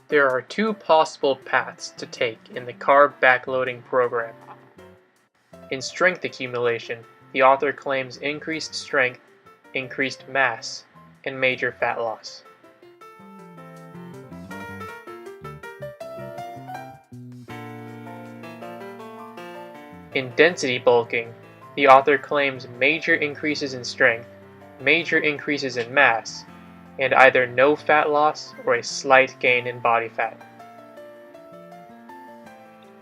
There are two possible paths to take in the carb backloading program. In strength accumulation, the author claims increased strength, increased mass, and major fat loss. In density bulking, the author claims major increases in strength, major increases in mass, and either no fat loss or a slight gain in body fat.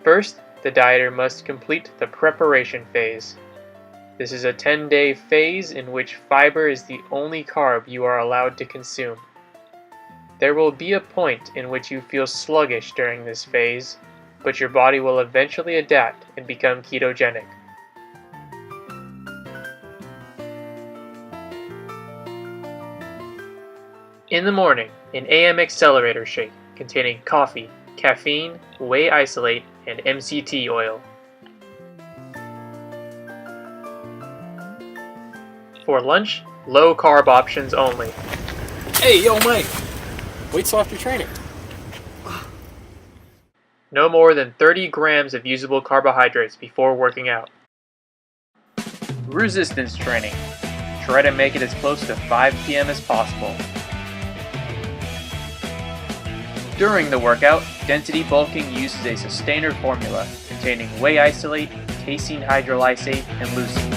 First, the dieter must complete the preparation phase. This is a 10-day phase in which fiber is the only carb you are allowed to consume. There will be a point in which you feel sluggish during this phase, but your body will eventually adapt and become ketogenic. In the morning, an AM accelerator shake containing coffee, caffeine, whey isolate, and MCT oil. For lunch, low carb options only. Hey, yo, Mike. Wait till after training. No more than 30 grams of usable carbohydrates before working out. Resistance training. Try to make it as close to 5 p.m. as possible. During the workout, density bulking uses a sustainer formula containing whey isolate, casein hydrolysate, and leucine.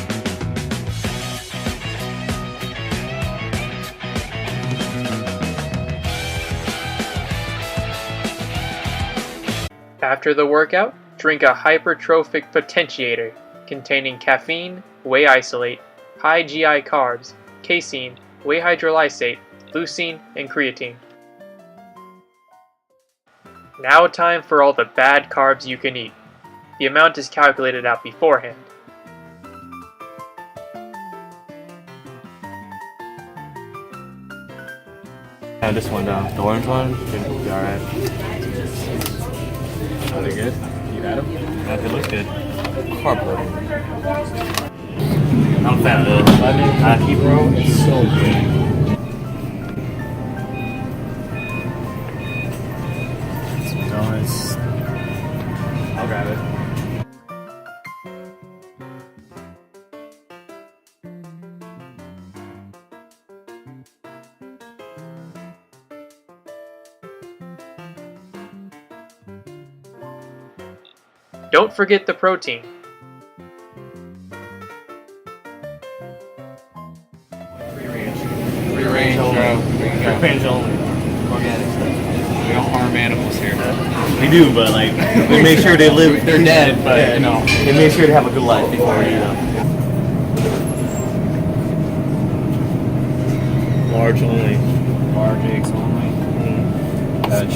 After the workout, drink a hypertrophic potentiator containing caffeine, whey isolate, high GI carbs, casein, whey hydrolysate, leucine, and creatine. Now time for all the bad carbs you can eat. The amount is calculated out beforehand. This one down. The orange one should be alright. Are they good? You got them? Yeah, they look good. Carb loading. I'm a fan of the lemon hockey, bro. It's so good. Donuts. I'll grab it. Don't forget the protein. Free range, bro. Free range only. Organic stuff. We don't harm animals here. We do, but like, we make sure they live. They're dead, but you know, we make sure they have a good life before we eat them. Large only. Large eggs only.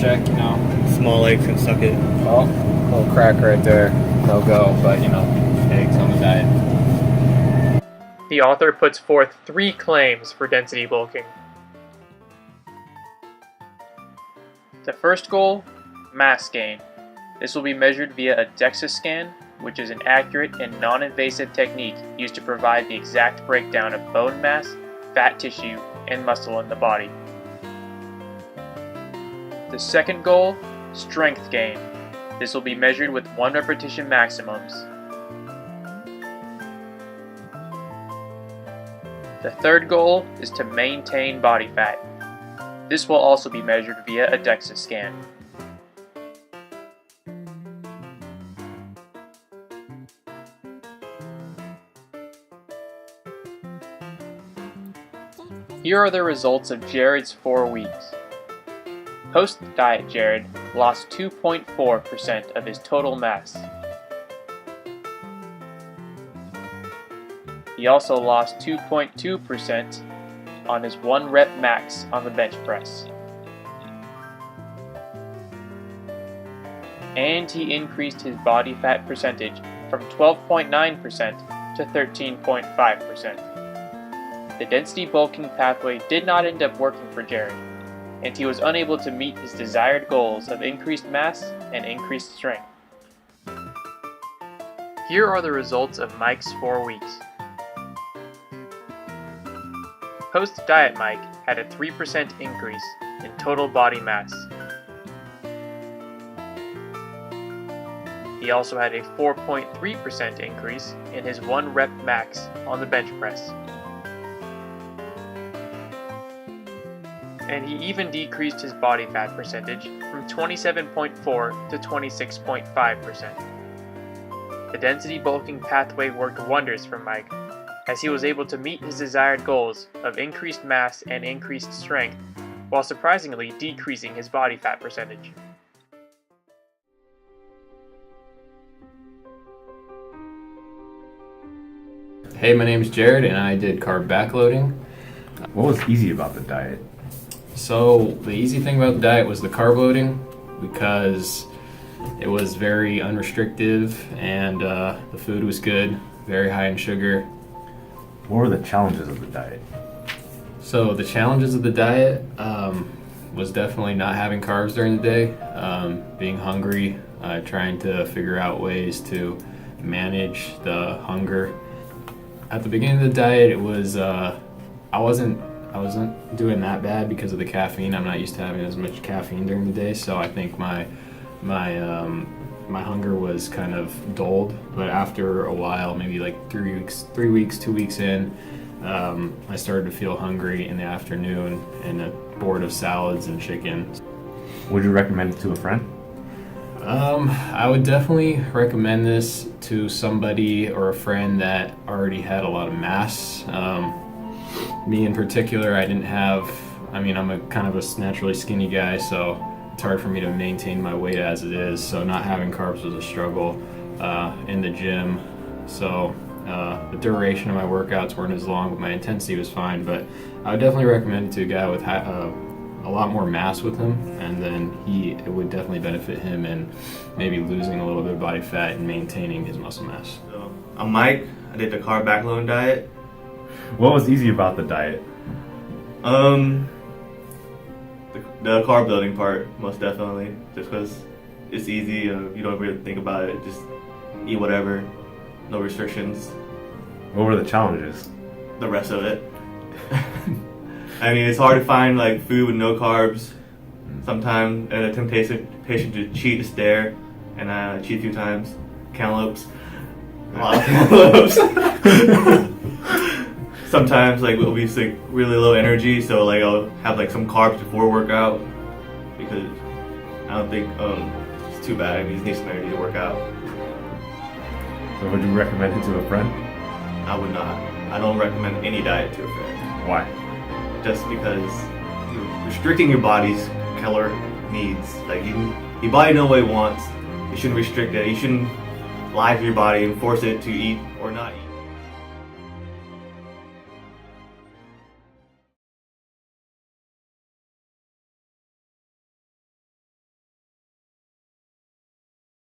Check, you know. Small eggs can suck it. Oh, little crack right there. No go, but you know, eggs on the diet. The author puts forth 3 claims for density bulking. The first goal, mass gain. This will be measured via a DEXA scan, which is an accurate and non-invasive technique used to provide the exact breakdown of bone mass, fat tissue, and muscle in the body. The second goal, strength gain. This will be measured with 1 repetition maximums. The third goal is to maintain body fat. This will also be measured via a DEXA scan. Here are the results of Jared's 4 weeks. Post-diet Jared lost 2.4% of his total mass. He also lost 2.2% on his 1 rep max on the bench press. And he increased his body fat percentage from 12.9% to 13.5%. The density bulking pathway did not end up working for Jared, and he was unable to meet his desired goals of increased mass and increased strength. Here are the results of Mike's 4 weeks. Post-diet Mike had a 3% increase in total body mass. He also had a 4.3% increase in his 1 rep max on the bench press. And he even decreased his body fat percentage from 27.4 to 26.5%. The density bulking pathway worked wonders for Mike, as he was able to meet his desired goals of increased mass and increased strength, while surprisingly decreasing his body fat percentage. Hey, my name is Jared, and I did carb backloading. What was easy about the diet? So the easy thing about the diet was the carb loading, because it was very unrestrictive and the food was good, very high in sugar. What were the challenges of the diet? So the challenges of the diet was definitely not having carbs during the day, being hungry, trying to figure out ways to manage the hunger. At the beginning of the diet, it was I wasn't doing that bad because of the caffeine. I'm not used to having as much caffeine during the day, so I think my hunger was kind of dulled. But after a while, maybe like 2 weeks in, I started to feel hungry in the afternoon and bored of salads and chicken. Would you recommend it to a friend? I would definitely recommend this to somebody or a friend that already had a lot of mass. Me in particular, I'm a kind of a naturally skinny guy, so it's hard for me to maintain my weight as it is, so not having carbs was a struggle in the gym. So the duration of my workouts weren't as long, but my intensity was fine. But I would definitely recommend it to a guy with a lot more mass with him, and then it would definitely benefit him in maybe losing a little bit of body fat and maintaining his muscle mass. So, I'm Mike. I did the carb backloading diet. What was easy about the diet? The carb building part, most definitely, just because it's easy. You don't really think about it. Just eat whatever, no restrictions. What were the challenges? The rest of it. I mean, it's hard to find like food with no carbs. Sometimes a temptation to cheat is there, and I cheat a few times. Cantaloupes. A lot of cantaloupes. Sometimes like we'll be like really low energy, so like I'll have like some carbs before workout, because I don't think it's too bad. I mean, you need some energy to work out. So would you recommend it to a friend? I would not. I don't recommend any diet to a friend. Why? Just because you're restricting your body's caloric needs. Like your body knows what it wants. You shouldn't restrict it. You shouldn't lie to your body and force it to eat or not eat.